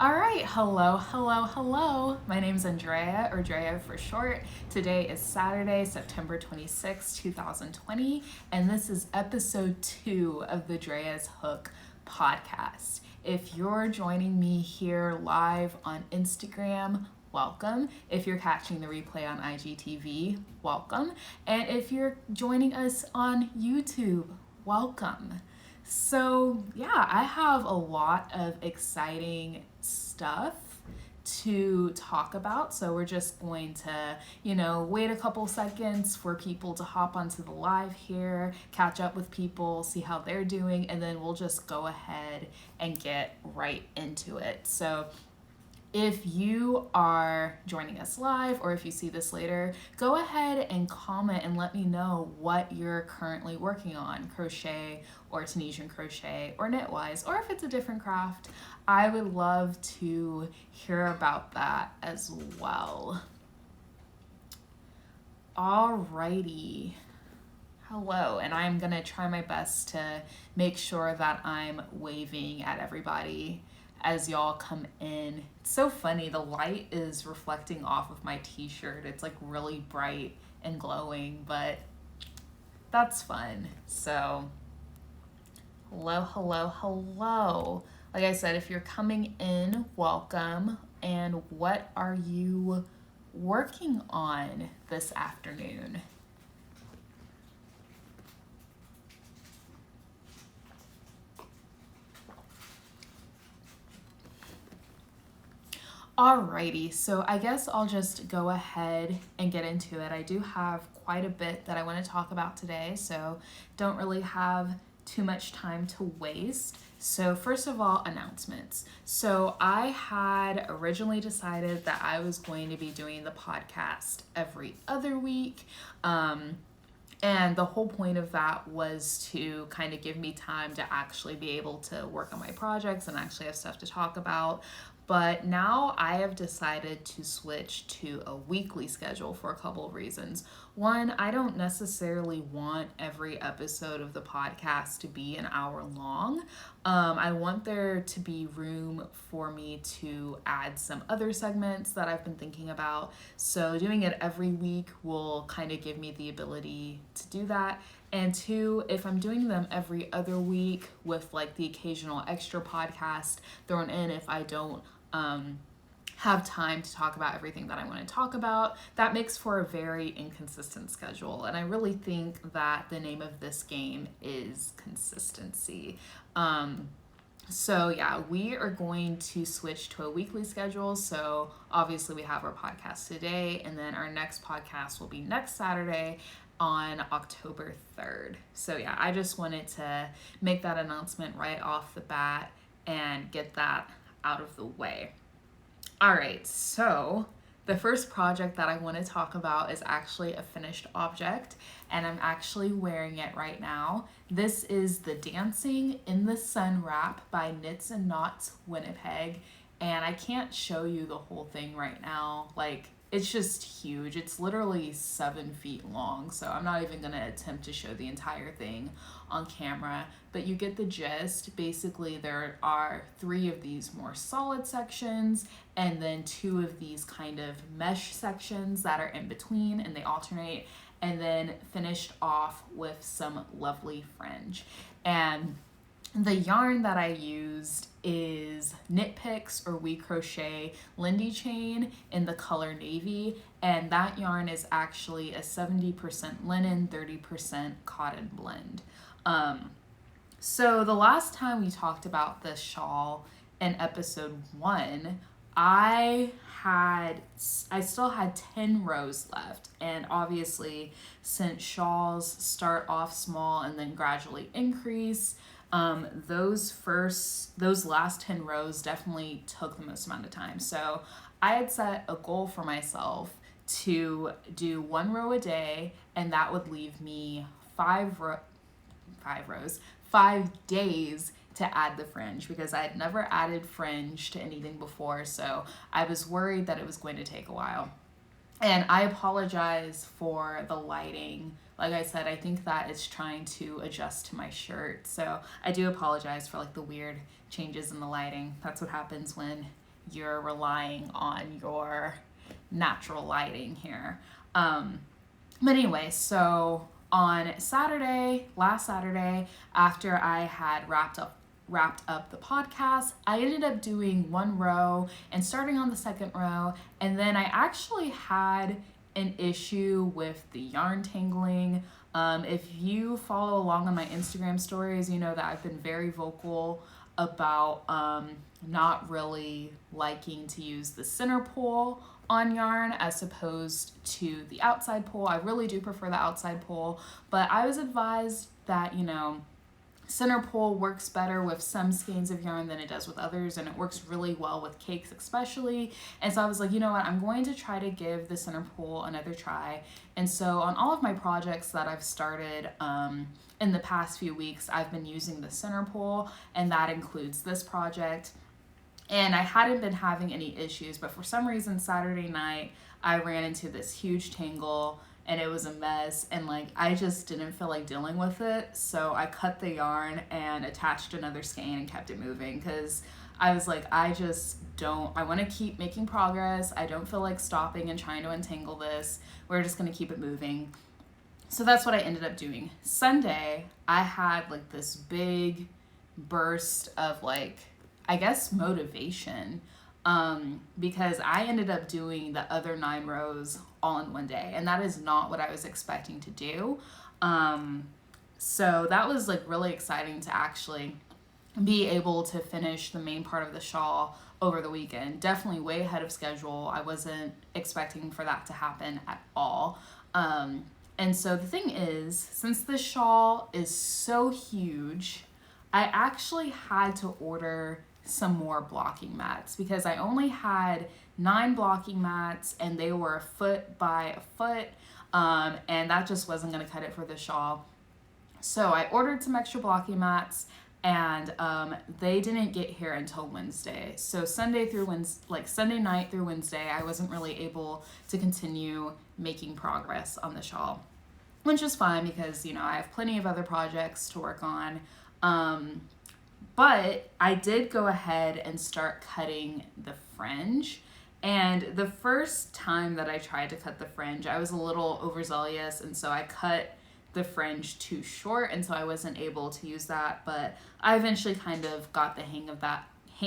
All right, hello. My name's Andrea, or Drea for short. Today is Saturday, September 26, 2020, and this is episode 2 of the Drea's Hook podcast. If you're joining me here live on Instagram, welcome. If you're catching the replay on IGTV, welcome. And if you're joining us on YouTube, welcome. So, yeah, I have a lot of exciting stuff to talk about. So, we're just going to, wait a couple seconds for people to hop onto the live here, catch up with people, see how they're doing, and then we'll just go ahead and get right into it. So, if you are joining us live or if you see this later, go ahead and comment and let me know what you're currently working on, crochet or Tunisian crochet or knitwise, or if it's a different craft. I would love to hear about that as well. Alrighty. Hello, and I'm gonna try my best to make sure that I'm waving at everybody as y'all come in. It's so funny, the light is reflecting off of my t-shirt. It's like really bright and glowing, but that's fun. So, hello. Like I said, if you're coming in, welcome. And what are you working on this afternoon? Alrighty, so I guess I'll just go ahead and get into it. I do have quite a bit that I want to talk about today, so don't really have too much time to waste. So first of all, announcements. So I had originally decided that I was going to be doing the podcast every other week. And the whole point of that was to kind of give me time to actually be able to work on my projects and actually have stuff to talk about. But now I have decided to switch to a weekly schedule for a couple of reasons. One, I don't necessarily want every episode of the podcast to be an hour long. I want there to be room for me to add some other segments that I've been thinking about. So doing it every week will kind of give me the ability to do that. And two, if I'm doing them every other week with like the occasional extra podcast thrown in, if I don't have time to talk about everything that I want to talk about, that makes for a very inconsistent schedule. And I really think that the name of this game is consistency. So yeah, we are going to switch to a weekly schedule. So obviously we have our podcast today, and then our next podcast will be next Saturday on October 3rd. So yeah, I just wanted to make that announcement right off the bat and get that out of the way. All right, so the first project that I want to talk about is actually a finished object, and I'm actually wearing it right now. This is the Dancing in the Sun wrap by Knits and Knots Winnipeg, and I can't show you the whole thing right now. Like, it's just huge. It's literally 7 feet long, so I'm not even gonna attempt to show the entire thing on camera, but you get the gist. Basically, there are 3 of these more solid sections and then 2 of these kind of mesh sections that are in between, and they alternate, and then finished off with some lovely fringe. And the yarn that I used is Knit Picks or We Crochet Lindy Chain in the color navy, and that yarn is actually a 70% linen, 30% cotton blend. So the last time we talked about this shawl in episode 1, I still had 10 rows left, and obviously since shawls start off small and then gradually increase, those last 10 rows definitely took the most amount of time. So I had set a goal for myself to do 1 row a day, and that would leave me 5 days to add the fringe, because I had never added fringe to anything before, so I was worried that it was going to take a while. And I apologize for the lighting. Like I said, I think that it's trying to adjust to my shirt, so I do apologize for like the weird changes in the lighting. That's what happens when you're relying on your natural lighting here. But anyway, so on last Saturday, after I had wrapped up the podcast, I ended up doing one row and starting on the second row, and then I actually had an issue with the yarn tangling. If you follow along on my Instagram stories, you know that I've been very vocal about not really liking to use the center pole on yarn as opposed to the outside pole. I really do prefer the outside pole, but I was advised that, center pole works better with some skeins of yarn than it does with others, and it works really well with cakes especially. And so I was like, you know what, I'm going to try to give the center pole another try. And so on all of my projects that I've started in the past few weeks, I've been using the center pole, and that includes this project. And I hadn't been having any issues, but for some reason Saturday night I ran into this huge tangle and it was a mess, and I just didn't feel like dealing with it. So I cut the yarn and attached another skein and kept it moving, because I was like, I want to keep making progress. I don't feel like stopping and trying to untangle this. We're just going to keep it moving. So that's what I ended up doing. Sunday, I had this big burst of I guess motivation, because I ended up doing the other 9 rows all in one day, and that is not what I was expecting to do. So that was really exciting to actually be able to finish the main part of the shawl over the weekend. Definitely way ahead of schedule. I wasn't expecting for that to happen at all. And so the thing is, since this shawl is so huge, I actually had to order some more blocking mats, because I only had 9 blocking mats and they were 1 foot by 1 foot, and that just wasn't going to cut it for the shawl. So I ordered some extra blocking mats, and they didn't get here until Wednesday. So Sunday night through Wednesday, I wasn't really able to continue making progress on the shawl, which is fine because I have plenty of other projects to work on. But I did go ahead and start cutting the fringe. And the first time that I tried to cut the fringe, I was a little overzealous, and so I cut the fringe too short, and so I wasn't able to use that. But I eventually kind of got the hang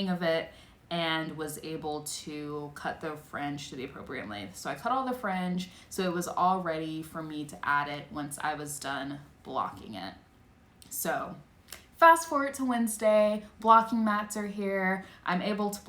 of it, and was able to cut the fringe to the appropriate length. So I cut all the fringe, so it was all ready for me to add it once I was done blocking it. So fast forward to Wednesday, blocking mats are here. I'm able to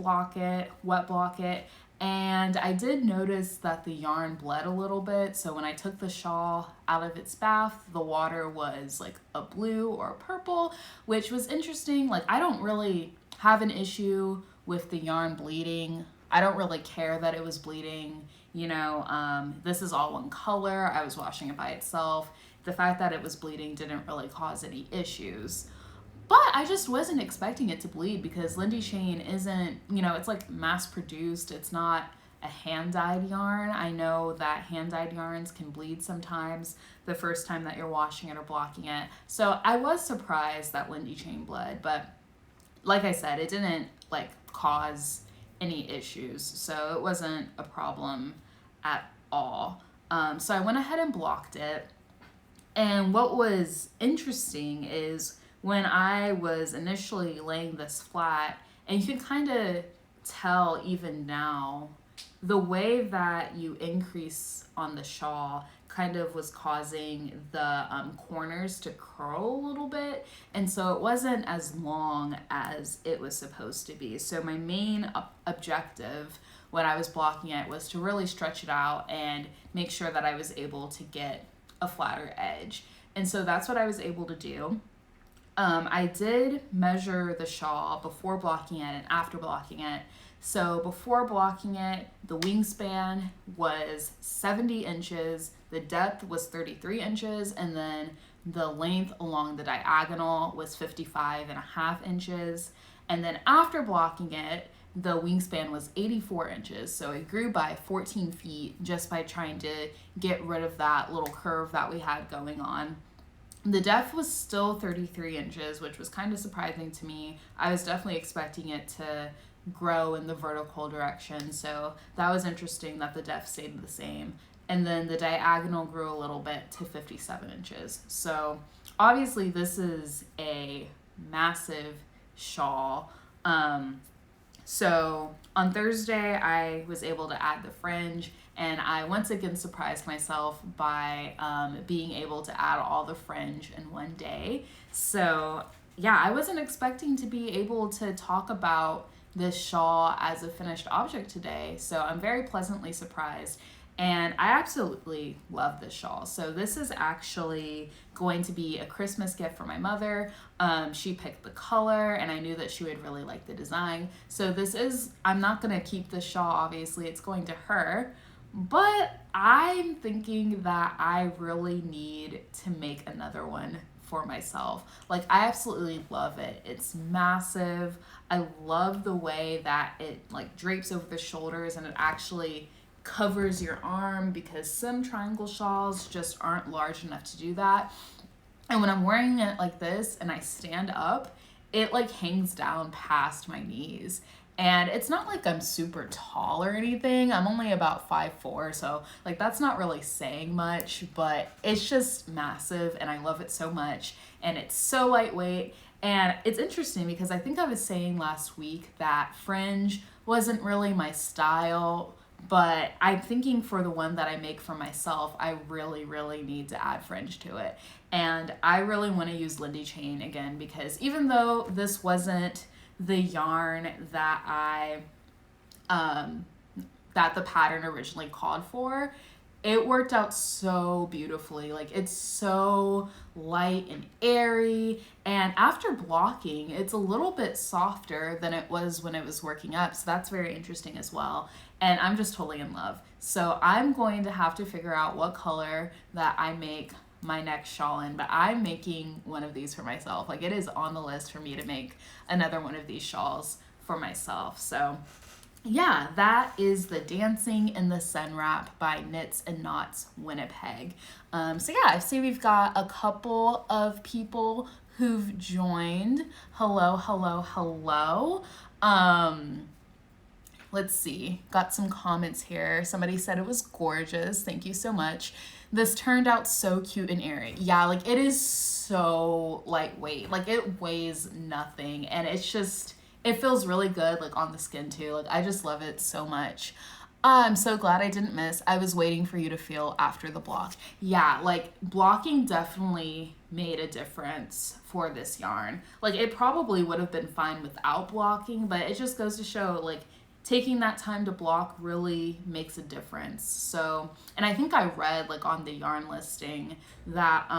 wet block it, and I did notice that the yarn bled a little bit. So when I took the shawl out of its bath, the water was a blue or a purple, which was interesting. I don't really have an issue with the yarn bleeding. I don't really care that it was bleeding. This is all one color. I was washing it by itself. The fact that it was bleeding didn't really cause any issues. But I just wasn't expecting it to bleed, because Lindy Shane isn't, it's mass produced. It's not a hand-dyed yarn. I know that hand-dyed yarns can bleed sometimes the first time that you're washing it or blocking it. So I was surprised that Lindy Shane bled, but like I said, it didn't cause any issues. So it wasn't a problem at all. So I went ahead and blocked it. And what was interesting is, when I was initially laying this flat, and you can kind of tell even now, the way that you increase on the shawl kind of was causing the corners to curl a little bit, and so it wasn't as long as it was supposed to be. So my main objective when I was blocking it was to really stretch it out and make sure that I was able to get a flatter edge, and so that's what I was able to do. I did measure the shawl before blocking it and after blocking it. So before blocking it, the wingspan was 70 inches, the depth was 33 inches, and then the length along the diagonal was 55.5 inches. And then after blocking it, the wingspan was 84 inches. So it grew by 14 feet just by trying to get rid of that little curve that we had going on. The depth was still 33 inches, which was kind of surprising to me. I was definitely expecting it to grow in the vertical direction. So that was interesting that the depth stayed the same. And then the diagonal grew a little bit to 57 inches. So obviously this is a massive shawl. So on Thursday, I was able to add the fringe, and I once again surprised myself by being able to add all the fringe in one day. So yeah, I wasn't expecting to be able to talk about this shawl as a finished object today. So I'm very pleasantly surprised. And I absolutely love this shawl. So this is actually going to be a Christmas gift for my mother. She picked the color, and I knew that she would really like the design. So this is, I'm not gonna keep this shawl, obviously, it's going to her. But I'm thinking that I really need to make another one for myself. Like, I absolutely love it. It's massive. I love the way that it like drapes over the shoulders, and it actually covers your arm, because some triangle shawls just aren't large enough to do that. And when I'm wearing it like this and I stand up, it like hangs down past my knees. And it's not like I'm super tall or anything. I'm only about 5'4", so like that's not really saying much, but it's just massive and I love it so much. And it's so lightweight. And it's interesting because I think I was saying last week that fringe wasn't really my style, but I'm thinking for the one that I make for myself, I really, really need to add fringe to it. And I really want to use Lindy chain again, because even though this wasn't the yarn that that the pattern originally called for, it worked out so beautifully. Like, it's so light and airy, and after blocking, it's a little bit softer than it was when it was working up, so that's very interesting as well. And I'm just totally in love. So I'm going to have to figure out what color that I make my next shawl in, but I'm making one of these for myself. Like, it is on the list for me to make another one of these shawls for myself. So yeah, that is the Dancing in the Sun Wrap by Knits and Knots Winnipeg. So yeah, I see we've got a couple of people who've joined. Hello, hello, hello. Let's see, got some comments here. Somebody said it was gorgeous. Thank you so much. This turned out so cute and airy. Yeah, like it is so lightweight. Like, it weighs nothing, and it's just, it feels really good like on the skin too. Like, I just love it so much. I'm so glad I didn't miss. I was waiting for you to feel after the block. Yeah, like blocking definitely made a difference for this yarn. Like, it probably would have been fine without blocking, but it just goes to show like taking that time to block really makes a difference. So, and I think I read like on the yarn listing that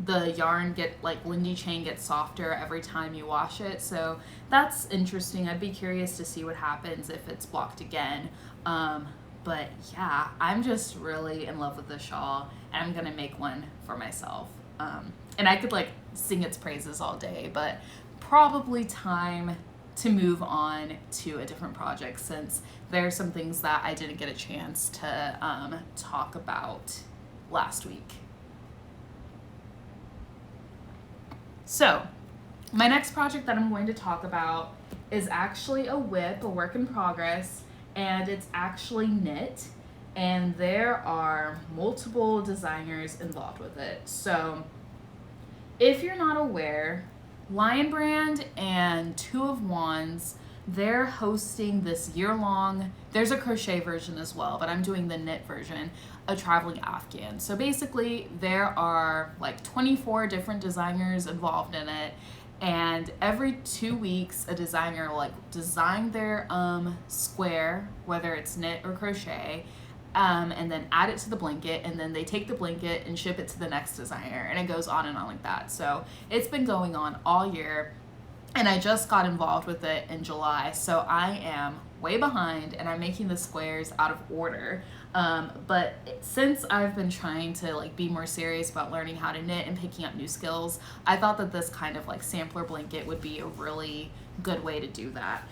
the yarn Lindy chain gets softer every time you wash it. So that's interesting. I'd be curious to see what happens if it's blocked again. But yeah, I'm just really in love with the shawl, and I'm gonna make one for myself. And I could like sing its praises all day, but probably time to move on to a different project, since there are some things that I didn't get a chance to talk about last week. So my next project that I'm going to talk about is actually a WIP, a work in progress, and it's actually knit, and there are multiple designers involved with it. So if you're not aware, Lion Brand and Two of Wands, they're hosting this year-long, there's a crochet version as well, but I'm doing the knit version, a traveling Afghan. So basically there are like 24 different designers involved in it, and every 2 weeks a designer will like design their square, whether it's knit or crochet, and then add it to the blanket, and then they take the blanket and ship it to the next designer, and it goes on and on like that. So it's been going on all year, and I just got involved with it in July, so I am way behind, and I'm making the squares out of order. But since I've been trying to like be more serious about learning how to knit and picking up new skills, I thought that this kind of like sampler blanket would be a really good way to do that.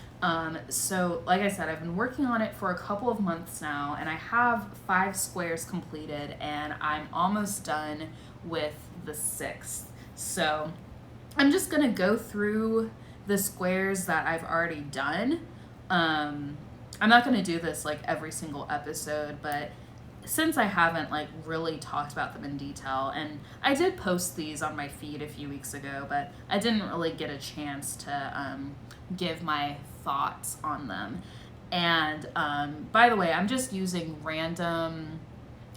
So like I said, I've been working on it for a couple of months now, and I have 5 squares completed, and I'm almost done with the 6th. So I'm just gonna go through the squares that I've already done. I'm not going to do this like every single episode, but since I haven't like really talked about them in detail, and I did post these on my feed a few weeks ago, but I didn't really get a chance to give my thoughts on them. And by the way, I'm just using random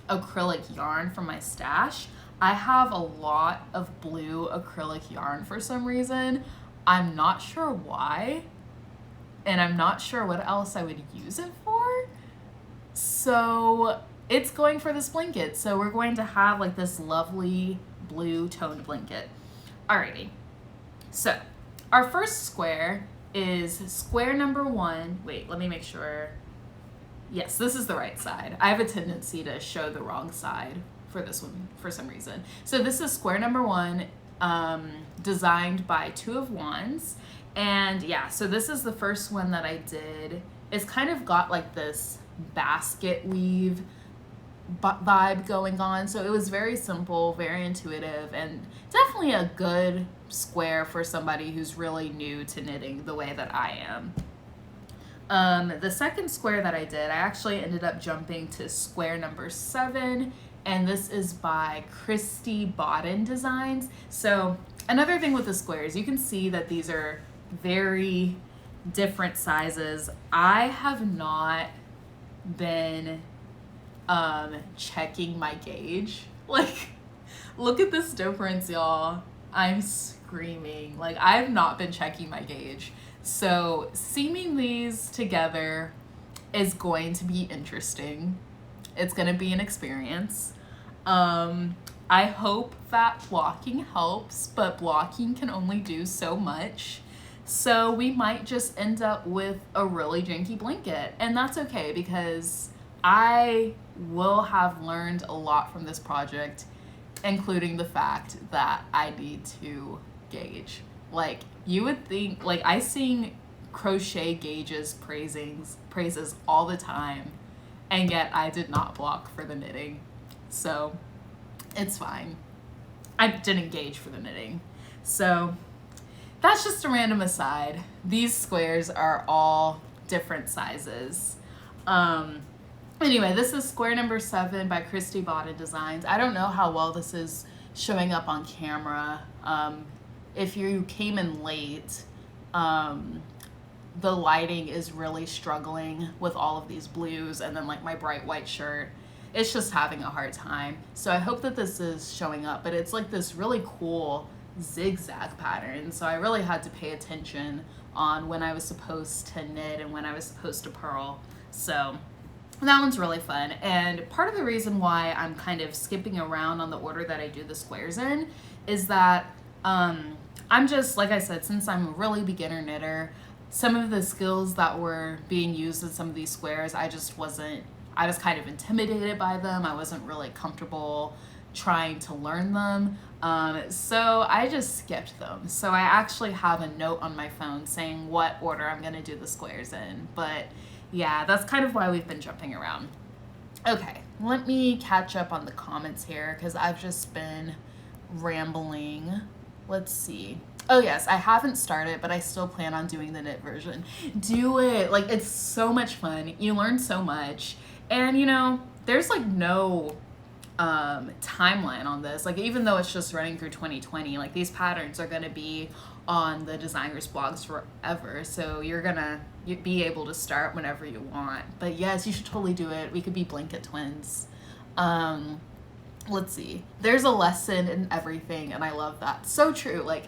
acrylic yarn from my stash. I have a lot of blue acrylic yarn for some reason. I'm not sure why, and I'm not sure what else I would use it for. So it's going for this blanket. So we're going to have like this lovely blue toned blanket. Alrighty. So our first square is square number 1. Wait, let me make sure. Yes, this is the right side. I have a tendency to show the wrong side for this one for some reason. So this is square number 1, designed by 2 of Wands. And yeah, so this is the first one that I did. It's kind of got like this basket weave vibe going on. So it was very simple, very intuitive, and definitely a good square for somebody who's really new to knitting the way that I am. The second square that I did, I actually ended up jumping to square number 7, and this is by Christy Bodden Designs. So another thing with the squares, you can see that these are very different sizes. I have not been checking my gauge. Like, look at this difference, y'all. I'm screaming. Like, I've not been checking my gauge. So seaming these together is going to be interesting. It's going to be an experience. I hope that blocking helps, but blocking can only do so much. So we might just end up with a really janky blanket, and that's okay because I will have learned a lot from this project, including the fact that I need to gauge. Like, you would think, like, I sing crochet gauges praises all the time, and yet I did not block for the knitting. So it's fine. I didn't gauge for the knitting. So that's just a random aside. These squares are all different sizes. Anyway, this is square number 7 by Christy Bodden Designs. I don't know how well this is showing up on camera. If you came in late, the lighting is really struggling with all of these blues, and then like my bright white shirt. It's just having a hard time. So I hope that this is showing up, but it's like this really cool zigzag pattern. So I really had to pay attention on when I was supposed to knit and when I was supposed to purl. So that one's really fun. And part of the reason why I'm kind of skipping around on the order that I do the squares in is that I'm just, like I said, since I'm a really beginner knitter, some of the skills that were being used in some of these squares, I was kind of intimidated by them. I wasn't really comfortable trying to learn them. So I just skipped them. So I actually have a note on my phone saying what order I'm gonna do the squares in. But yeah, that's kind of why we've been jumping around. Okay, let me catch up on the comments here because I've just been rambling. Let's see. Oh yes, I haven't started, but I still plan on doing the knit version. Do it. Like, it's so much fun. You learn so much. And you know, there's like no timeline on this. Like, even though it's just running through 2020, like these patterns are going to be on the designers blogs forever. So you're gonna be able to start whenever you want. But yes, you should totally do it. We could be blanket twins. Let's see. There's a lesson in everything, and I love that. So true. Like,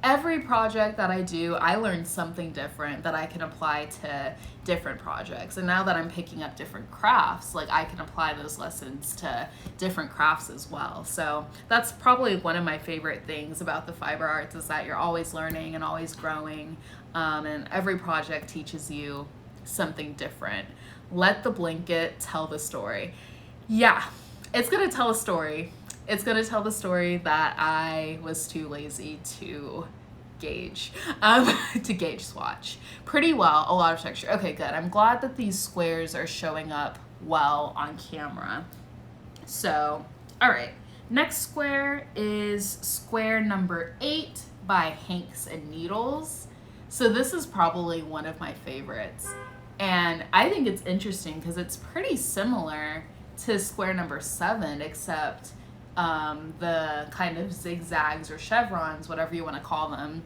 every project that I do, I learn something different that I can apply to different projects. And now that I'm picking up different crafts, like, I can apply those lessons to different crafts as well. So that's probably one of my favorite things about the fiber arts, is that you're always learning and always growing. And every project teaches you something different. Let the blanket tell the story. Yeah, it's gonna tell a story. It's gonna tell the story that I was too lazy to gauge, to gauge swatch. Pretty well, a lot of texture. Okay, good. I'm glad that these squares are showing up well on camera. So, all right. Next square is square number 8 by Hanks and Needles. So this is probably one of my favorites. And I think it's interesting because it's pretty similar to square number 7, except the kind of zigzags or chevrons, whatever you want to call them,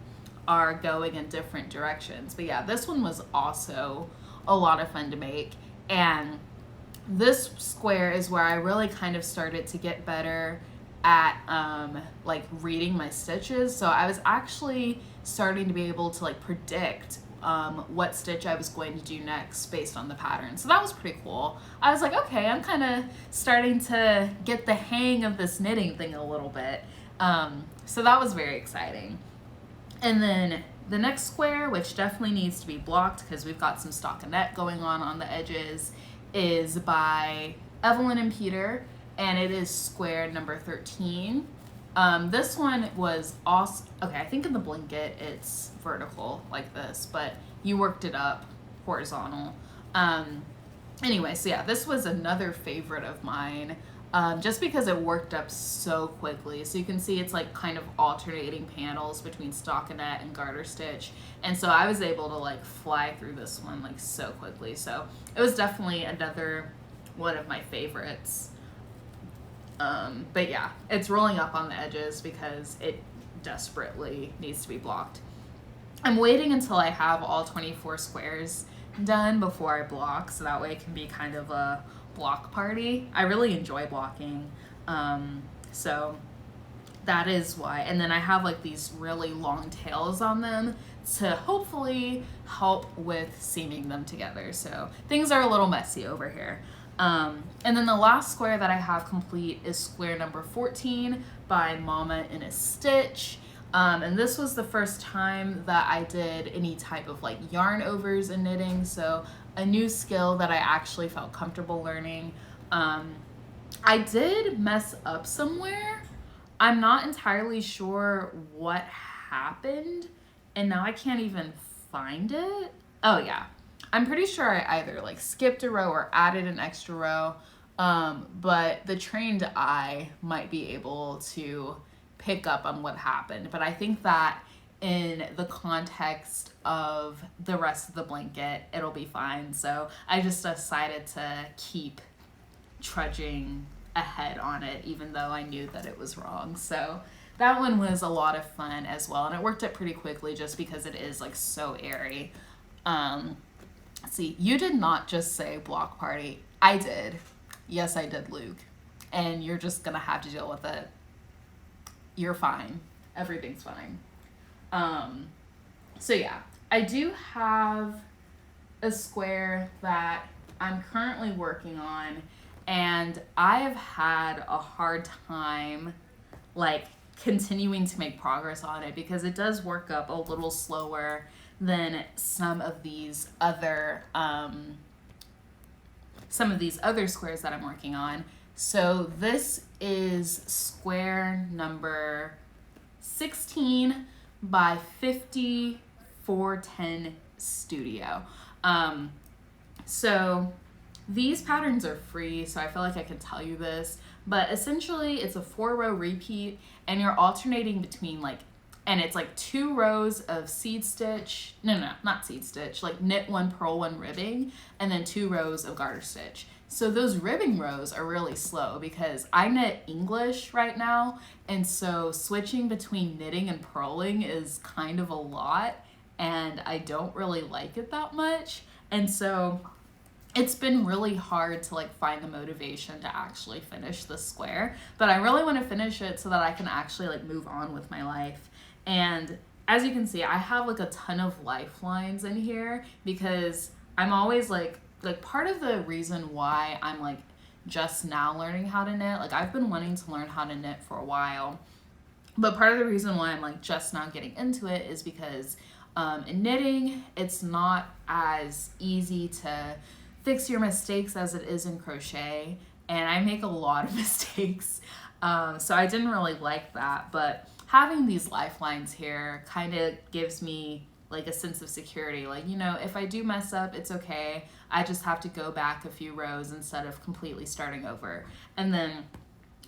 are going in different directions. But yeah, this one was also a lot of fun to make. And this square is where I really kind of started to get better at like reading my stitches. So I was actually starting to be able to like predict what stitch I was going to do next based on the pattern. So that was pretty cool. I was like, okay, I'm kind of starting to get the hang of this knitting thing a little bit. So that was very exciting. And then the next square, which definitely needs to be blocked because we've got some stockinette going on the edges, is by Evelyn and Peter, and it is square number 13. This one was also, okay, I think in the blanket it's vertical like this, but you worked it up horizontal. Anyway, so yeah, this was another favorite of mine, just because it worked up so quickly. So you can see it's like kind of alternating panels between stockinette and garter stitch. And so I was able to like fly through this one like so quickly. So it was definitely another one of my favorites. But yeah, it's rolling up on the edges because it desperately needs to be blocked. I'm waiting until I have all 24 squares done before I block, so that way it can be kind of a block party. I really enjoy blocking, so that is why. And then I have like these really long tails on them to hopefully help with seaming them together. So things are a little messy over here. And then the last square that I have complete is square number 14 by Mama in a Stitch. And this was the first time that I did any type of like yarn overs in knitting, so a new skill that I actually felt comfortable learning. I did mess up somewhere. I'm not entirely sure what happened, and now I can't even find it. Oh yeah, I'm pretty sure I either like skipped a row or added an extra row, but the trained eye might be able to pick up on what happened. But I think that in the context of the rest of the blanket, it'll be fine. So I just decided to keep trudging ahead on it, even though I knew that it was wrong. So that one was a lot of fun as well, and it worked up pretty quickly just because it is like so airy. See, you did not just say block party. I did. Yes, I did, Luke. And you're just gonna have to deal with it. You're fine. Everything's fine. So yeah, I do have a square that I'm currently working on, and I have had a hard time like continuing to make progress on it because it does work up a little slower than some of these other squares that I'm working on. So this is square number 16 by 5410 Studio. So these patterns are free, so I feel like I can tell you this, but essentially it's a 4-row repeat, and you're alternating between like, and it's like 2 rows of seed stitch, not seed stitch, like knit 1, purl 1 ribbing, and then 2 rows of garter stitch. So those ribbing rows are really slow because I knit English right now, and so switching between knitting and purling is kind of a lot, and I don't really like it that much. And so it's been really hard to like find the motivation to actually finish the square, but I really want to finish it so that I can actually like move on with my life. And as you can see, I have like a ton of lifelines in here because I'm always like part of the reason why I'm like just now learning how to knit, like I've been wanting to learn how to knit for a while, but part of the reason why I'm like just now getting into it is because in knitting, it's not as easy to fix your mistakes as it is in crochet, and I make a lot of mistakes, so I didn't really like that. But having these lifelines here kind of gives me like a sense of security, like, you know, if I do mess up, it's okay, I just have to go back a few rows instead of completely starting over. And then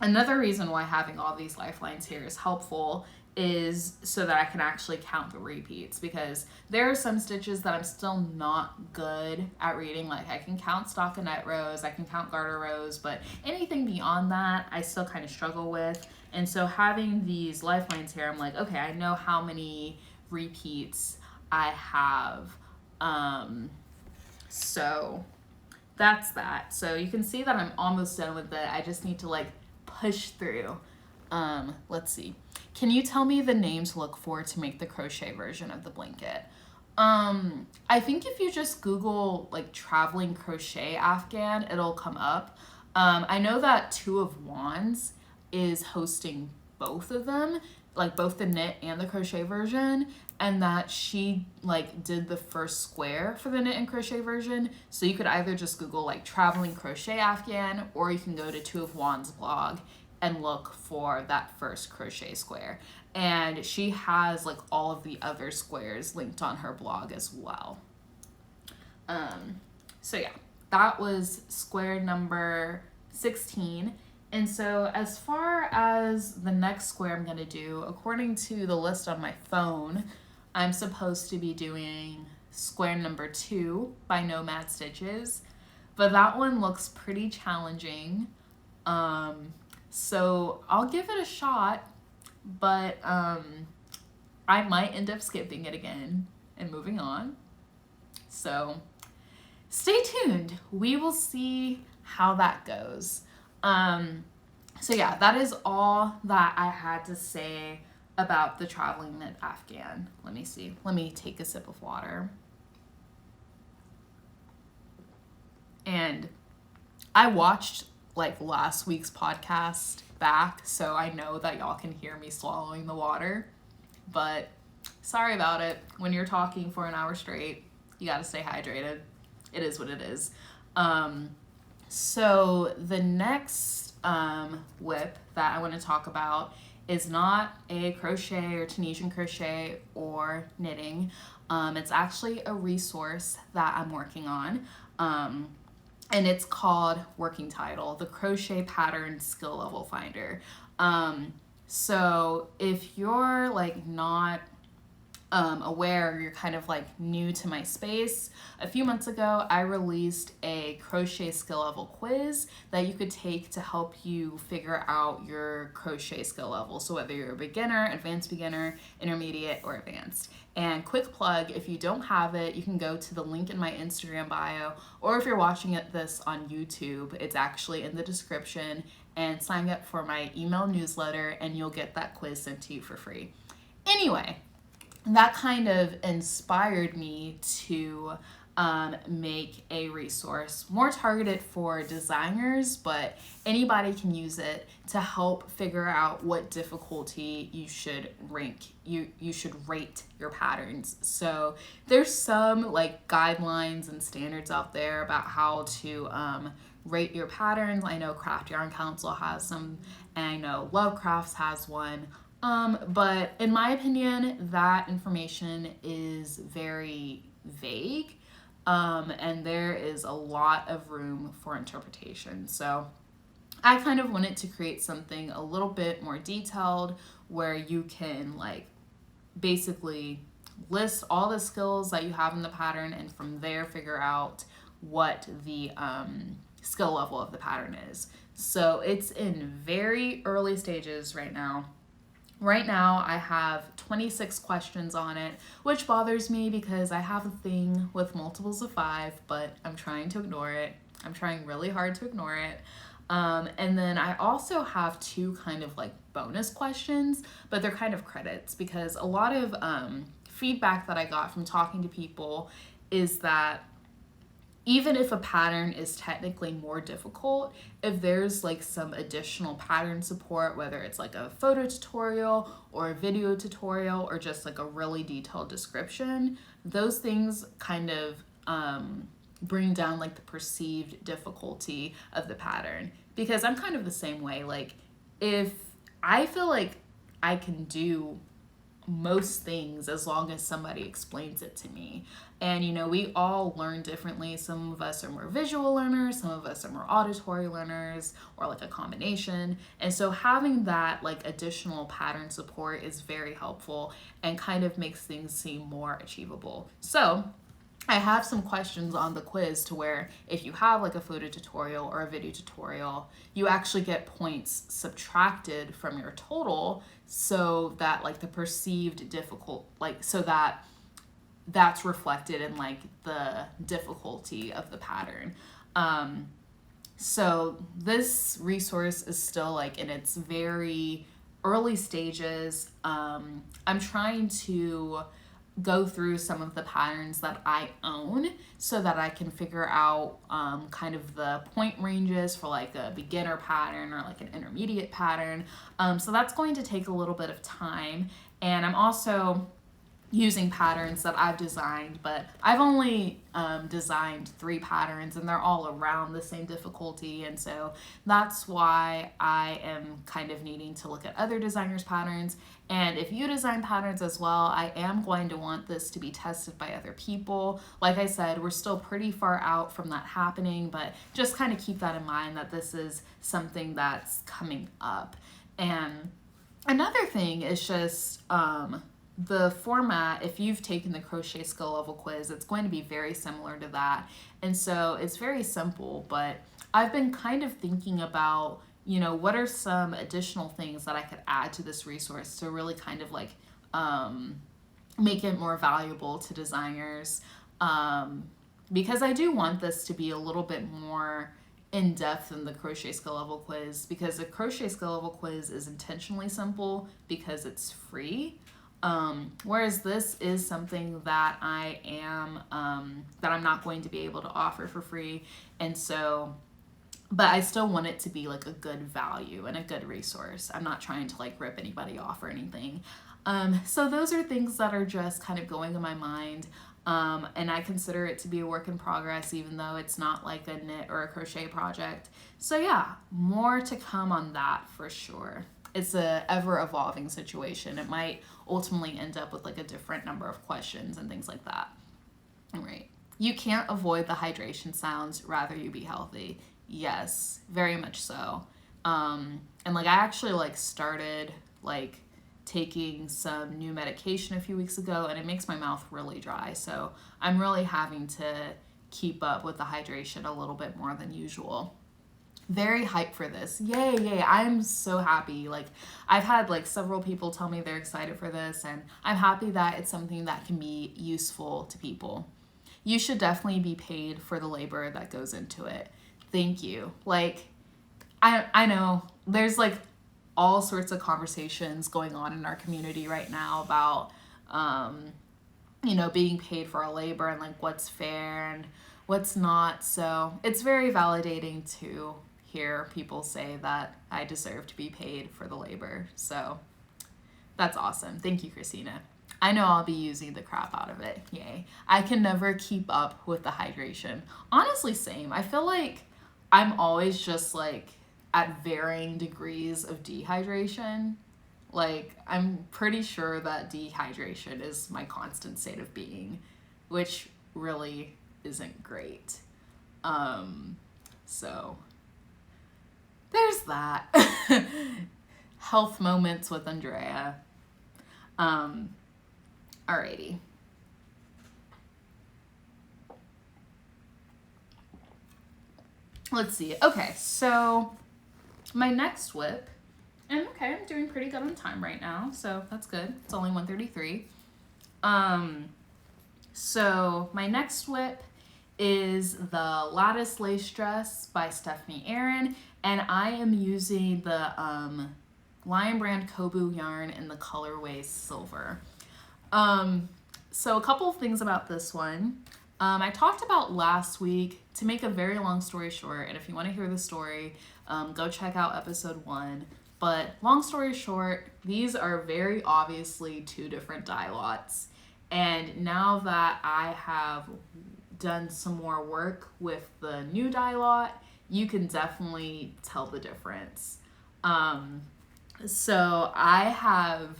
another reason why having all these lifelines here is helpful is so that I can actually count the repeats, because there are some stitches that I'm still not good at reading. Like I can count stockinette rows, I can count garter rows, but anything beyond that I still kind of struggle with. And so having these lifelines here, I'm like, okay, I know how many repeats I have. So that's that. So you can see that I'm almost done with it. I just need to like push through. Let's see. Can you tell me the name to look for to make the crochet version of the blanket? I think if you just Google like traveling crochet Afghan, it'll come up. I know that Two of Wands is hosting both of them, like both the knit and the crochet version, and that she like did the first square for the knit and crochet version. So you could either just Google like traveling crochet Afghan, or you can go to Two of Wands blog and look for that first crochet square. And she has like all of the other squares linked on her blog as well. So yeah, that was square number 16. And so as far as the next square I'm gonna do, according to the list on my phone, I'm supposed to be doing square number 2 by Nomad Stitches, but that one looks pretty challenging. So I'll give it a shot, but I might end up skipping it again and moving on. So stay tuned. We will see how that goes. So yeah, that is all that I had to say about the traveling knit Afghan. Let me see. Let me take a sip of water. And I watched like last week's podcast back, so I know that y'all can hear me swallowing the water, but sorry about it. When you're talking for an hour straight, you gotta stay hydrated. It is what it is. So the next whip that I want to talk about is not a crochet or Tunisian crochet or knitting. It's actually a resource that I'm working on. And it's called, working title, the Crochet Pattern Skill Level Finder. So if you're like not aware, you're kind of like new to my space, a few months ago I released a crochet skill level quiz that you could take to help you figure out your crochet skill level. So whether you're a beginner, advanced beginner, intermediate, or advanced. And quick plug, if you don't have it, you can go to the link in my Instagram bio, or if you're watching this on YouTube, it's actually in the description, and sign up for my email newsletter and you'll get that quiz sent to you for free. Anyway, that kind of inspired me to make a resource more targeted for designers, but anybody can use it to help figure out what difficulty you should rank. You should rate your patterns. So there's some like guidelines and standards out there about how to rate your patterns. I know Craft Yarn Council has some, and I know Love Crafts has one. But in my opinion, that information is very vague, and there is a lot of room for interpretation. So I kind of wanted to create something a little bit more detailed where you can like basically list all the skills that you have in the pattern, and from there figure out what the skill level of the pattern is. So it's in very early stages right now. Right now, I have 26 questions on it, which bothers me because I have a thing with multiples of 5, but I'm trying to ignore it. I'm trying really hard to ignore it. And then I also have 2 kind of like bonus questions, but they're kind of credits, because a lot of feedback that I got from talking to people is that even if a pattern is technically more difficult, if there's like some additional pattern support, whether it's like a photo tutorial or a video tutorial or just like a really detailed description, those things kind of bring down like the perceived difficulty of the pattern. Because I'm kind of the same way. Like if I feel like I can do most things as long as somebody explains it to me. And you know, we all learn differently. Some of us are more visual learners, some of us are more auditory learners, or like a combination. And so having that like additional pattern support is very helpful and kind of makes things seem more achievable. So I have some questions on the quiz to where if you have like a photo tutorial or a video tutorial, you actually get points subtracted from your total, so that like the perceived difficult, like so that that's reflected in like the difficulty of the pattern. So this resource is still like in its very early stages. I'm trying to go through some of the patterns that I own so that I can figure out kind of the point ranges for like a beginner pattern or like an intermediate pattern. So that's going to take a little bit of time. And I'm also using patterns that I've designed, but I've only designed 3 patterns and they're all around the same difficulty. And so that's why I am kind of needing to look at other designers' patterns. And if you design patterns as well, I am going to want this to be tested by other people. Like I said, we're still pretty far out from that happening, but just kind of keep that in mind that this is something that's coming up. And another thing is just the format. If you've taken the crochet skill level quiz, it's going to be very similar to that. And so it's very simple, but I've been kind of thinking about, you know, what are some additional things that I could add to this resource to really kind of like make it more valuable to designers. Because I do want this to be a little bit more in depth than the crochet skill level quiz, because the crochet skill level quiz is intentionally simple because it's free. Whereas this is something that I am, that I'm not going to be able to offer for free. And so, but I still want it to be like a good value and a good resource. I'm not trying to like rip anybody off or anything. So those are things that are just kind of going in my mind. And I consider it to be a work in progress, even though it's not like a knit or a crochet project. So yeah, more to come on that for sure. It's a ever evolving situation. It might ultimately end up with like a different number of questions and things like that. All right. You can't avoid the hydration sounds, rather you be healthy. Yes, very much so. And like I actually like started like taking some new medication a few weeks ago, and it makes my mouth really dry. So I'm really having to keep up with the hydration a little bit more than usual. Very hyped for this. Yay. I'm so happy. Like I've had like several people tell me they're excited for this, and I'm happy that it's something that can be useful to people. You should definitely be paid for the labor that goes into it. Thank you. Like I know there's like all sorts of conversations going on in our community right now about you know, being paid for our labor and like what's fair and what's not. So it's very validating to hear people say that I deserve to be paid for the labor. So that's awesome. Thank you, Christina. I know I'll be using the crap out of it. Yay. I can never keep up with the hydration. Honestly, same. I feel like I'm always just like at varying degrees of dehydration. Like I'm pretty sure that dehydration is my constant state of being, which really isn't great. So there's that. Health moments with Andrea. Alrighty. Let's see. Okay, so my next whip, and okay, I'm doing pretty good on time right now, so that's good. It's only 1:33. So my next whip is the Lattice Lace Dress by Stephanie Aaron, and I am using the Lion Brand Kobu yarn in the colorway Silver. So a couple of things about this one. I talked about last week, to make a very long story short, and if you want to hear the story, go check out episode 1. But long story short, these are very obviously 2 different dye lots. And now that I have done some more work with the new dye lot, you can definitely tell the difference. So I have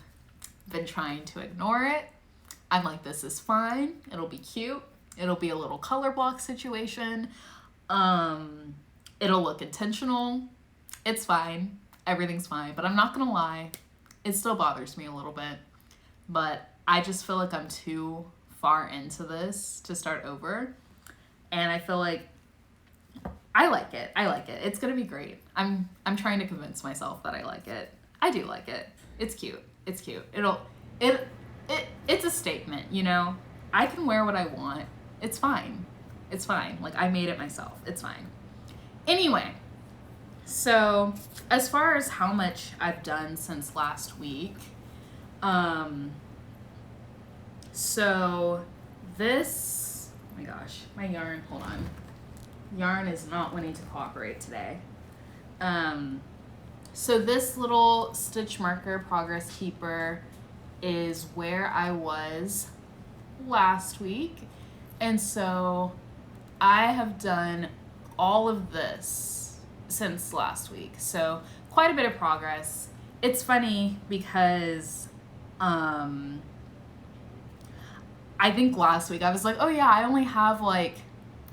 been trying to ignore it. I'm like, this is fine. It'll be cute. It'll be a little color block situation. It'll look intentional. It's fine. Everything's fine. But I'm not gonna lie, it still bothers me a little bit. But I just feel like I'm too far into this to start over. And I feel like I like it. I like it. It's gonna be great. I'm trying to convince myself that I like it. I do like it. It's cute. It's cute. It's a statement, you know? I can wear what I want. It's fine. It's fine. Like, I made it myself. It's fine. Anyway, so as far as how much I've done since last week, so this, oh my gosh, my yarn, hold on. Yarn is not wanting to cooperate today. So this little stitch marker progress keeper is where I was last week. And so I have done all of this since last week. So quite a bit of progress. It's funny because I think last week I was like, oh yeah, I only have like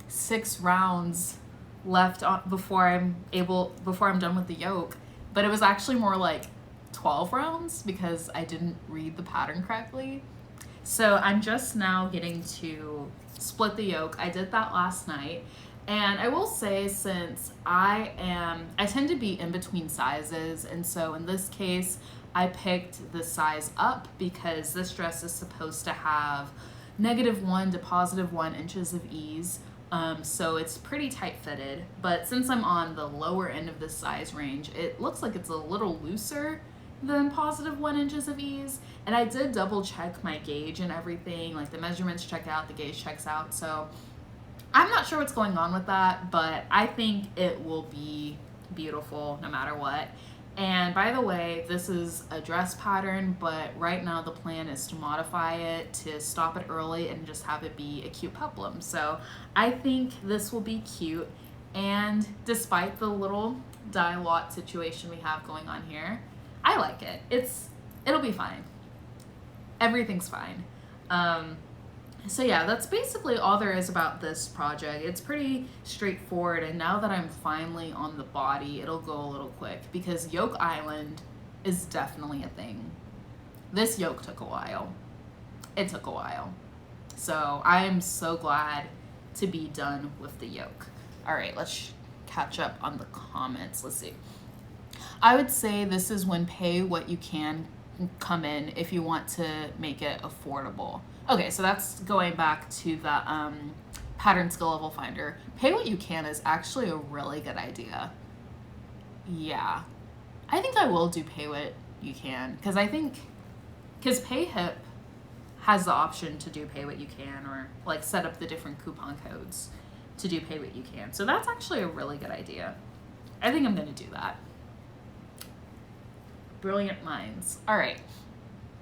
6 rounds left before I'm done with the yoke. But it was actually more like 12 rounds because I didn't read the pattern correctly. So I'm just now getting to split the yoke. I did that last night. And I will say, since I tend to be in between sizes, and so in this case I picked the size up because this dress is supposed to have -1 to +1 inches of ease. So it's pretty tight fitted, but since I'm on the lower end of this size range, it looks like it's a little looser than +1 inches of ease. And I did double check my gauge and everything, like the measurements check out, the gauge checks out. So I'm not sure what's going on with that, but I think it will be beautiful no matter what. And by the way, this is a dress pattern, but right now the plan is to modify it, to stop it early and just have it be a cute peplum. So I think this will be cute. And despite the little dye lot situation we have going on here, I like it. It'll be fine. Everything's fine. So yeah, that's basically all there is about this project. It's pretty straightforward, and now that I'm finally on the body, it'll go a little quick because Yoke Island is definitely a thing. This yoke took a while. It took a while. So I am so glad to be done with the yoke. All right, let's catch up on the comments. Let's see. I would say this is when pay what you can come in if you want to make it affordable. Okay, so that's going back to the pattern skill level finder. Pay what you can is actually a really good idea. Yeah, I think I will do pay what you can because PayHip has the option to do pay what you can, or like set up the different coupon codes to do pay what you can. So that's actually a really good idea. I think I'm gonna do that. Brilliant minds. All right,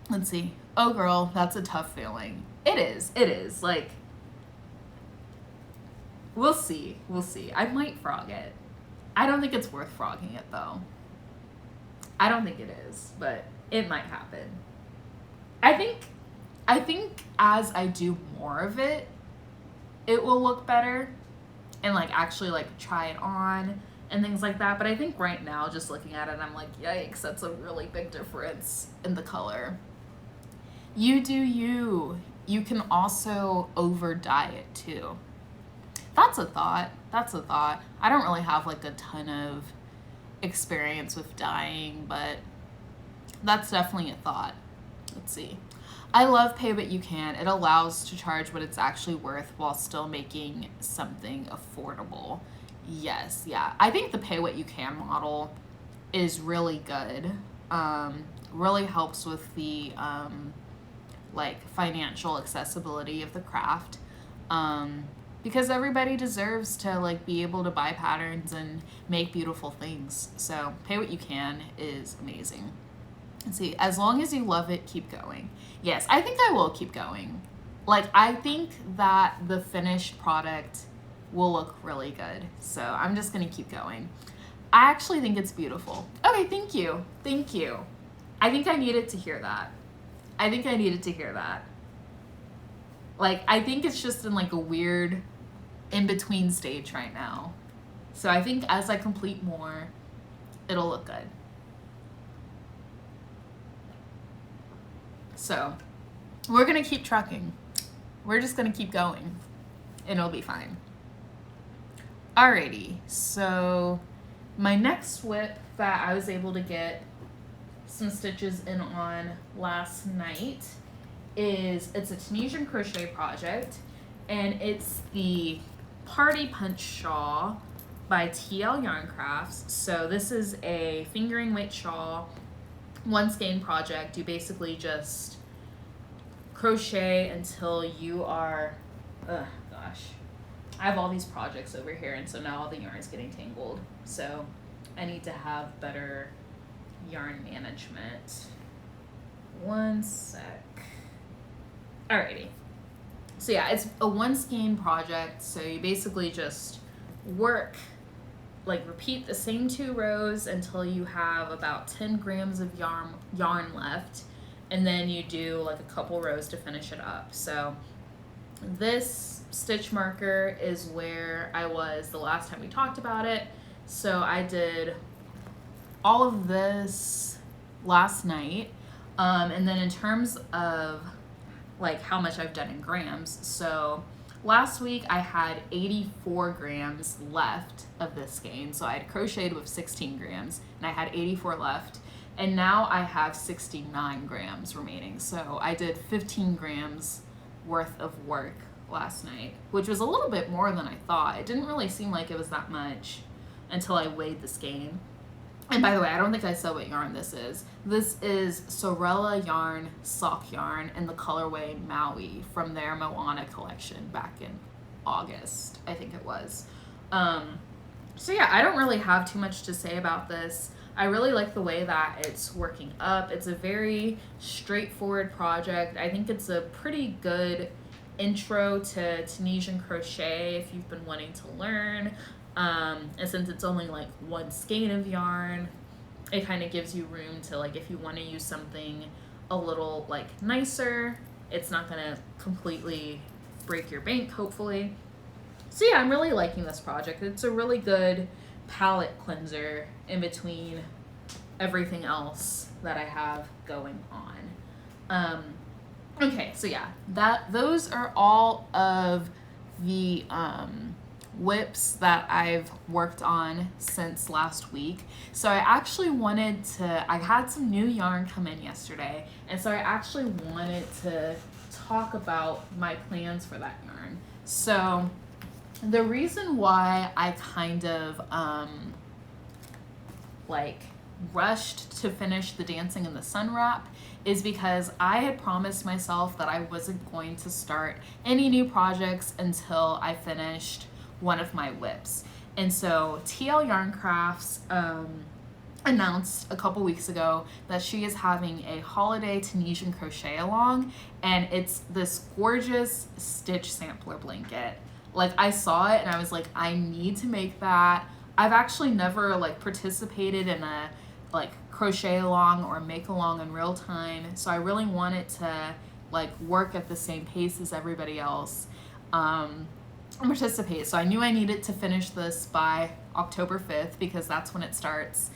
let's see. Oh girl, that's a tough feeling. It is. Like, we'll see. I might frog it. I don't think it's worth frogging it though. I don't think it is, but it might happen. I think as I do more of it, it will look better and like actually like try it on and things like that. But I think right now, just looking at it, I'm like, yikes, that's a really big difference in the color. You do you. You can also over dye it too. That's a thought. I don't really have like a ton of experience with dyeing, but that's definitely a thought. Let's see. I love pay what you can. It allows to charge what it's actually worth while still making something affordable. Yes, yeah. I think the pay what you can model is really good. Really helps with the like financial accessibility of the craft. Because everybody deserves to like be able to buy patterns and make beautiful things. So pay what you can is amazing. Let's see, as long as you love it, keep going. Yes, I think I will keep going. Like, I think that the finished product will look really good. So I'm just gonna keep going. I actually think it's beautiful. Okay, thank you. I think I needed to hear that. I think I needed to hear that. Like, I think it's just in like a weird in-between stage right now. So I think as I complete more, it'll look good. So we're gonna keep trucking. We're just gonna keep going and it'll be fine. Alrighty, so my next WIP that I was able to get some stitches in on last night it's a Tunisian crochet project, and it's the Party Punch Shawl by TL Yarn Crafts. So this is a fingering weight shawl, one skein project. You basically just crochet until you are, I have all these projects over here, and so now all the yarn is getting tangled. So I need to have better yarn management. One sec. Alrighty. So yeah, it's a one skein project. So you basically just work, like repeat the same 2 rows until you have about 10 grams of yarn left. And then you do like a couple rows to finish it up. So this stitch marker is where I was the last time we talked about it. So I did all of this last night. And then in terms of like how much I've done in grams, so last week I had 84 grams left of this skein. So I had crocheted with 16 grams and I had 84 left. And now I have 69 grams remaining. So I did 15 grams worth of work last night, which was a little bit more than I thought. It didn't really seem like it was that much until I weighed the skein. And by the way, I don't think I said what yarn this is. This is Sorella Yarn Sock Yarn in the colorway Maui from their Moana collection back in August, I think it was. So yeah, I don't really have too much to say about this. I really like the way that it's working up. It's a very straightforward project. I think it's a pretty good intro to Tunisian crochet if you've been wanting to learn. And since it's only like one skein of yarn, it kind of gives you room to, like, if you want to use something a little like nicer, it's not gonna completely break your bank, hopefully. So yeah, I'm really liking this project. It's a really good palette cleanser in between everything else that I have going on. Okay, so yeah, those are all of the WIPs that I've worked on since last week. So I actually wanted to, I had some new yarn come in yesterday, and so I actually wanted to talk about my plans for that yarn. So the reason why I kind of like rushed to finish the Dancing in the Sun wrap is because I had promised myself that I wasn't going to start any new projects until I finished one of my WIPs. And so TL Yarn Crafts announced a couple weeks ago that she is having a holiday Tunisian crochet along, and it's this gorgeous stitch sampler blanket. Like, I saw it and I was like, I need to make that. I've actually never like participated in a like crochet along or make along in real time, so I really wanted to like work at the same pace as everybody else and participate. So I knew I needed to finish this by October 5th because that's when it starts,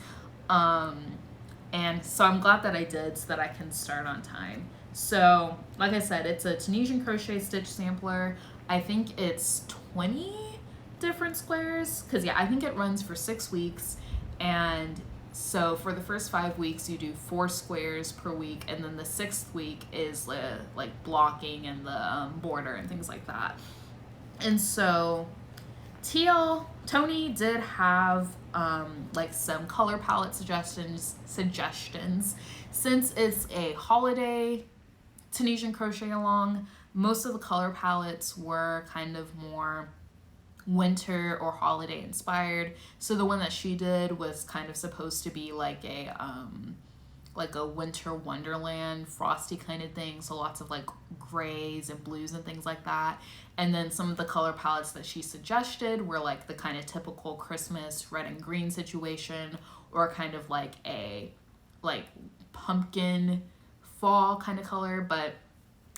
and so I'm glad that I did so that I can start on time. So like I said, it's a Tunisian crochet stitch sampler. I think it's 20 different squares, because yeah, I think it runs for 6 weeks, and so for the first 5 weeks you do 4 squares per week, and then the 6th week is like blocking and the border and things like that. And so Tony did have like some color palette suggestions since it's a holiday Tunisian crochet along. Most of the color palettes were kind of more winter or holiday inspired. So the one that she did was kind of supposed to be like a winter wonderland frosty kind of thing. So lots of like grays and blues and things like that. And then some of the color palettes that she suggested were like the kind of typical Christmas red and green situation, or kind of like a like pumpkin fall kind of color. But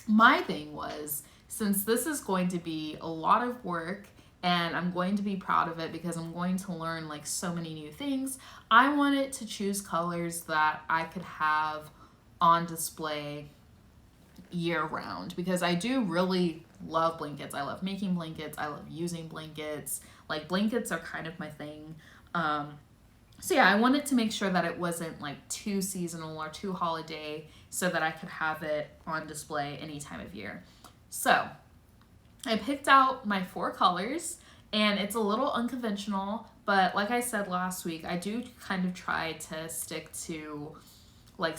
my thing was, since this is going to be a lot of work and I'm going to be proud of it because I'm going to learn like so many new things, I wanted to choose colors that I could have on display year round, because I do really love blankets. I love making blankets. I love using blankets. Like, blankets are kind of my thing. So yeah, I wanted to make sure that it wasn't like too seasonal or too holiday, so that I could have it on display any time of year. So I picked out my 4 colors, and it's a little unconventional, but like I said last week, I do kind of try to stick to like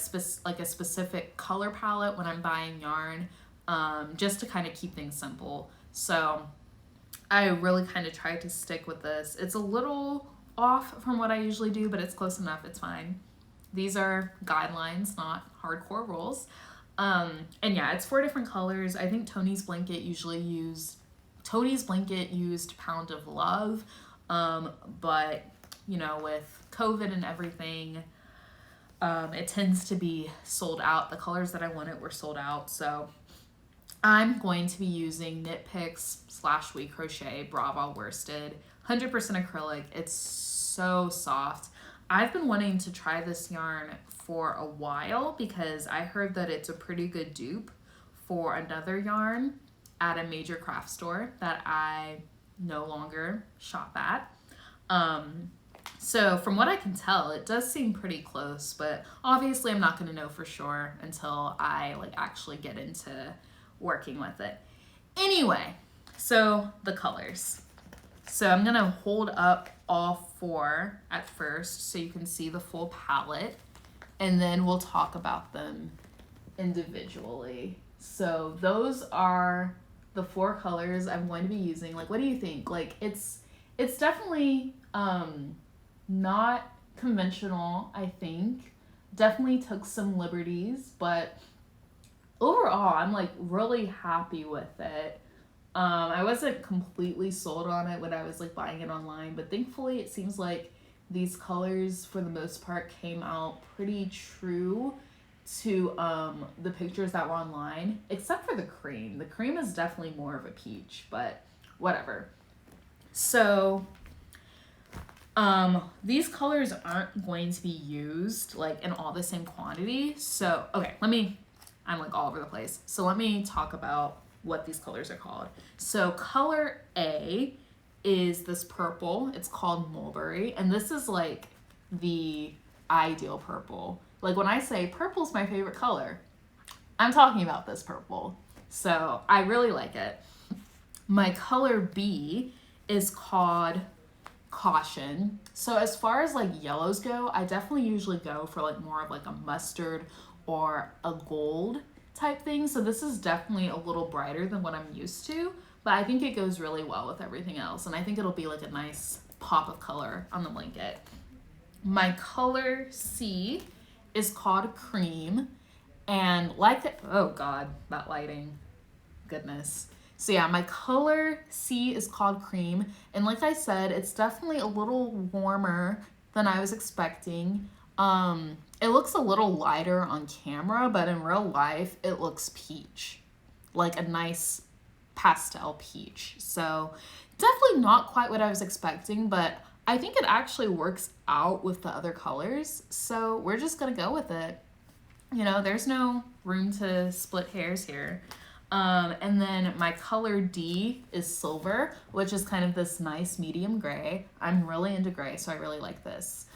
a specific color palette when I'm buying yarn, just to kind of keep things simple. So I really kind of tried to stick with this. It's a little off from what I usually do, but it's close enough. It's fine. These are guidelines, not hardcore rules. And yeah, it's 4 different colors. I think Tony's blanket used Pound of Love, but you know, with COVID and everything, it tends to be sold out. The colors that I wanted were sold out, so I'm going to be using Knit Picks / We Crochet Brava worsted, 100% acrylic. It's so soft. I've been wanting to try this yarn for a while because I heard that it's a pretty good dupe for another yarn at a major craft store that I no longer shop at. So from what I can tell, it does seem pretty close, but obviously I'm not going to know for sure until I like actually get into working with it. Anyway, so the colors. So I'm going to hold up all 4 at first so you can see the full palette, and then we'll talk about them individually. So those are the 4 colors I'm going to be using. Like, what do you think? Like, it's definitely not conventional, I think. Definitely took some liberties, but overall I'm like really happy with it. I wasn't completely sold on it when I was like buying it online, but thankfully it seems like these colors for the most part came out pretty true to the pictures that were online, except for the cream. The cream is definitely more of a peach, but whatever. So these colors aren't going to be used like in all the same quantity. So, okay, I'm like all over the place. So let me talk about what these colors are called. So color A is this purple. It's called Mulberry. And this is like the ideal purple. Like, when I say purple's my favorite color, I'm talking about this purple. So I really like it. My color B is called Caution. So as far as like yellows go, I definitely usually go for like more of like a mustard or a gold type thing. So this is definitely a little brighter than what I'm used to, but I think it goes really well with everything else. And I think it'll be like a nice pop of color on the blanket. My color C is called Cream. And like, oh God, that lighting, goodness. So yeah, my color C is called Cream. And like I said, it's definitely a little warmer than I was expecting. It looks a little lighter on camera, but in real life, it looks peach. Like a nice pastel peach. So definitely not quite what I was expecting, but I think it actually works out with the other colors. So we're just gonna go with it. You know, there's no room to split hairs here. And then my color D is Silver, which is kind of this nice medium gray. I'm really into gray, so I really like this.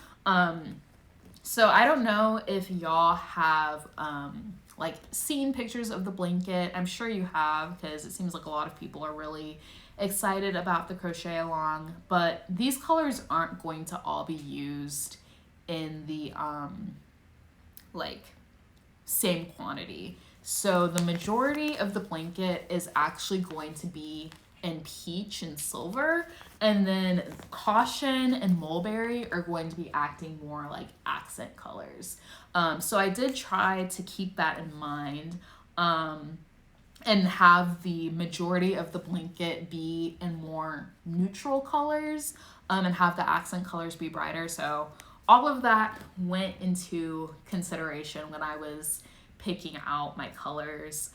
So I don't know if y'all have like seen pictures of the blanket. I'm sure you have, because it seems like a lot of people are really excited about the crochet along, but these colors aren't going to all be used in the like same quantity. So the majority of the blanket is actually going to be in peach and silver, and then Caution and Mulberry are going to be acting more like accent colors. So I did try to keep that in mind, and have the majority of the blanket be in more neutral colors, and have the accent colors be brighter. So all of that went into consideration when I was picking out my colors.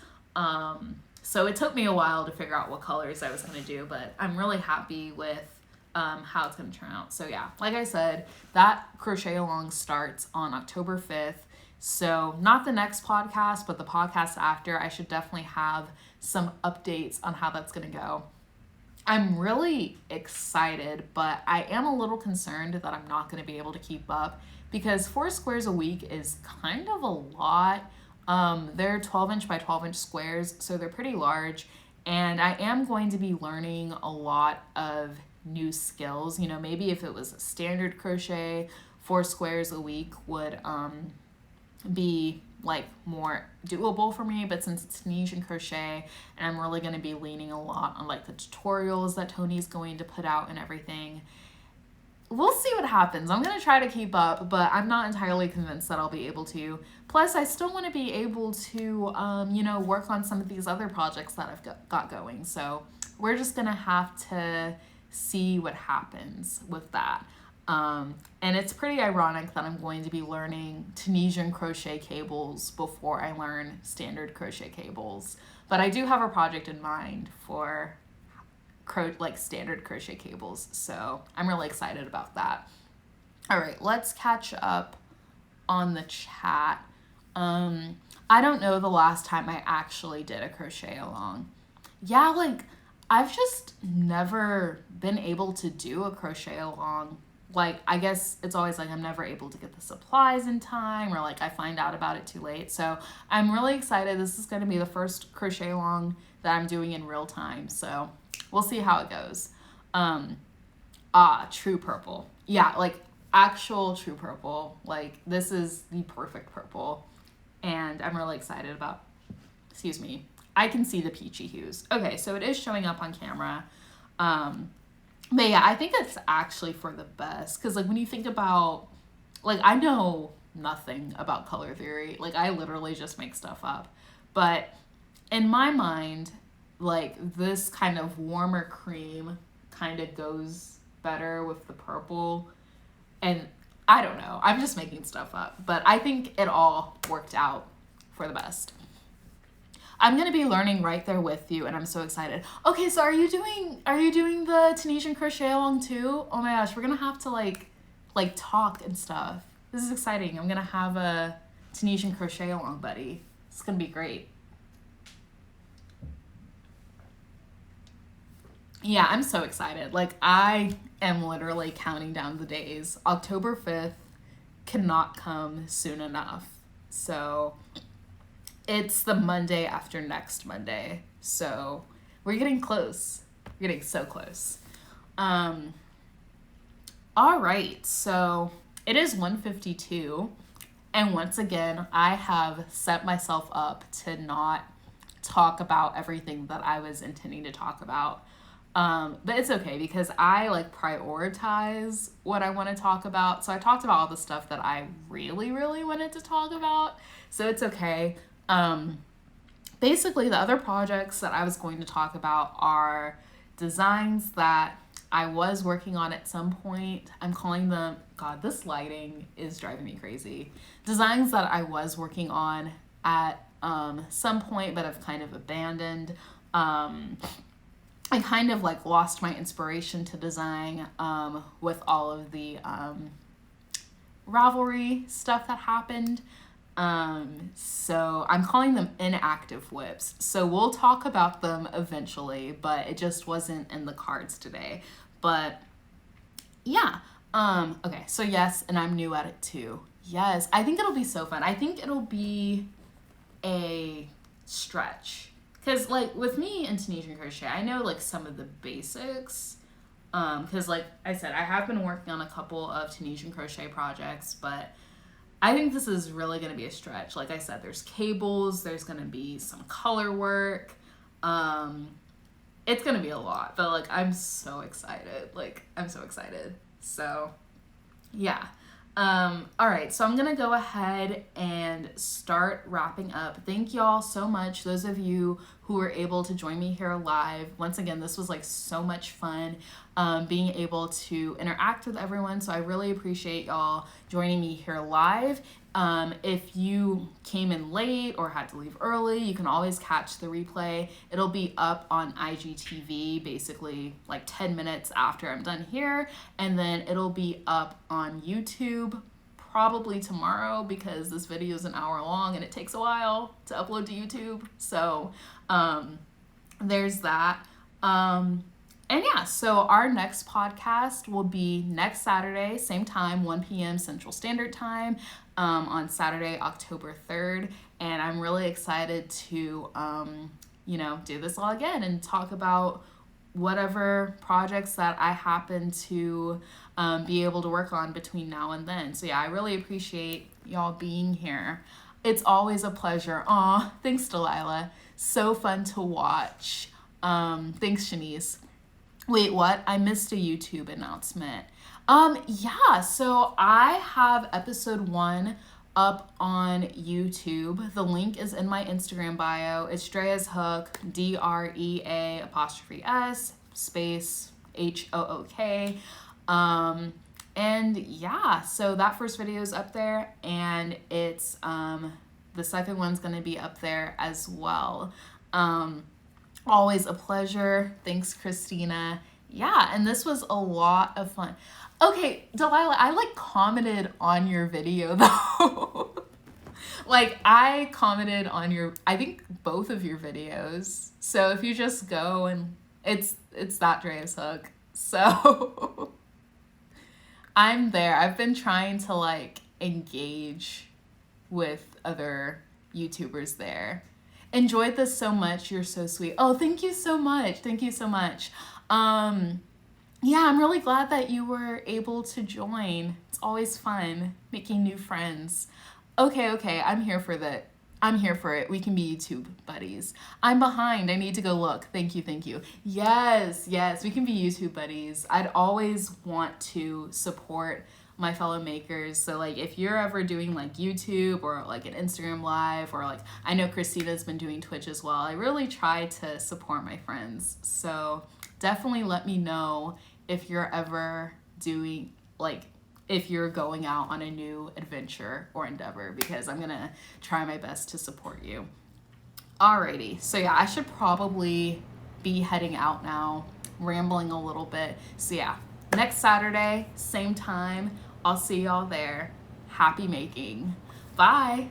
So it took me a while to figure out what colors I was going to do, but I'm really happy with how it's going to turn out. So yeah, like I said, that crochet along starts on October 5th. So not the next podcast, but the podcast after, I should definitely have some updates on how that's going to go. I'm really excited, but I am a little concerned that I'm not going to be able to keep up because 4 squares a week is kind of a lot. They're 12-inch by 12-inch squares, so they're pretty large, and I am going to be learning a lot of new skills. You know, maybe if it was standard crochet, 4 squares a week would be like more doable for me, but since it's Tunisian crochet and I'm really going to be leaning a lot on like the tutorials that Tony's going to put out and everything, we'll see what happens. I'm going to try to keep up, but I'm not entirely convinced that I'll be able to. Plus, I still want to be able to, you know, work on some of these other projects that I've got going. So we're just going to have to see what happens with that. And it's pretty ironic that I'm going to be learning Tunisian crochet cables before I learn standard crochet cables. But I do have a project in mind for standard crochet cables, so I'm really excited about that. All right, let's catch up on the chat. I don't know the last time I actually did a crochet along. Yeah, like I've just never been able to do a crochet along. Like, I guess it's always like I'm never able to get the supplies in time, or like I find out about it too late. So I'm really excited. This is going to be the first crochet along that I'm doing in real time. So we'll see how it goes. True purple. Yeah, like actual true purple. Like this is the perfect purple. And I'm really excited about, excuse me, I can see the peachy hues. Okay, so it is showing up on camera. But yeah, I think it's actually for the best. Because like when you think about, like I know nothing about color theory. Like I literally just make stuff up. But in my mind, like this kind of warmer cream kind of goes better with the purple. And I don't know, I'm just making stuff up, but I think it all worked out for the best. I'm going to be learning right there with you, and I'm so excited. Okay, so are you doing the Tunisian crochet along too? Oh my gosh, we're going to have to like talk and stuff. This is exciting. I'm going to have a Tunisian crochet along buddy. It's going to be great. Yeah, I'm so excited. Like I am literally counting down the days. October 5th cannot come soon enough. So it's the Monday after next Monday. So we're getting close. We're getting so close. All right. So it is 1:52. And once again, I have set myself up to not talk about everything that I was intending to talk about. But it's okay because I like prioritize what I want to talk about. So I talked about all the stuff that I really, really wanted to talk about. So it's okay. Basically the other projects that I was going to talk about are designs that I was working on at some point. I'm calling them, God, this lighting is driving me crazy. Designs that I was working on at, some point, but I've kind of abandoned. I kind of like lost my inspiration to design with all of the Ravelry stuff that happened. So I'm calling them inactive whips. So we'll talk about them eventually, but it just wasn't in the cards today. But yeah. Okay, so yes, and I'm new at it too. Yes, I think it'll be so fun. I think it'll be a stretch. Because, like, with me in Tunisian crochet, I know, like, some of the basics. Because, like I said, I have been working on a couple of Tunisian crochet projects, but I think this is really going to be a stretch. Like I said, there's cables, there's going to be some color work. It's going to be a lot, but, like, I'm so excited. Like, I'm so excited. So, yeah. All right, so I'm going to go ahead and start wrapping up. Thank y'all so much, those of you who were able to join me here live. Once again, this was like so much fun, being able to interact with everyone. So I really appreciate y'all joining me here live. If you came in late or had to leave early, you can always catch the replay. It'll be up on IGTV basically like 10 minutes after I'm done here. And then it'll be up on YouTube probably tomorrow, because this video is an hour long and it takes a while to upload to YouTube. So there's that. And yeah, so our next podcast will be next Saturday, same time, 1 p.m. Central Standard Time, on Saturday, October 3rd. And I'm really excited to, do this all again and talk about whatever projects that I happen to be able to work on between now and then. So yeah, I really appreciate y'all being here. It's always a pleasure. Aw, thanks, Delilah. So fun to watch. Thanks, Shanice. Wait, what? I missed a YouTube announcement. Yeah, so I have episode 1 up on YouTube. The link is in my Instagram bio. It's DREA'S Hook, DREA' space HOOK. And yeah, so that first video is up there, and it's the second one's gonna be up there as well. Always a pleasure. Thanks, Christina. Yeah, and this was a lot of fun. Okay, Delilah, I like commented on your video though. Like I commented on I think both of your videos. So if you just go and it's that DREA'S Hook. So I'm there. I've been trying to like engage with other YouTubers there. Enjoyed this so much. You're so sweet. Oh, thank you so much. Thank you so much. Yeah, I'm really glad that you were able to join. It's always fun making new friends. Okay, I'm here for that. I'm here for it. We can be YouTube buddies. I'm behind. I need to go look. Thank you. Yes, we can be YouTube buddies. I'd always want to support my fellow makers. So like if you're ever doing like YouTube or like an Instagram live, or like I know Christina's been doing Twitch as well, I really try to support my friends. So definitely let me know if you're ever doing like if you're going out on a new adventure or endeavor, because I'm gonna try my best to support you. Alrighty, so yeah, I should probably be heading out now, rambling a little bit. So yeah, next Saturday, same time, I'll see y'all there. Happy making. Bye.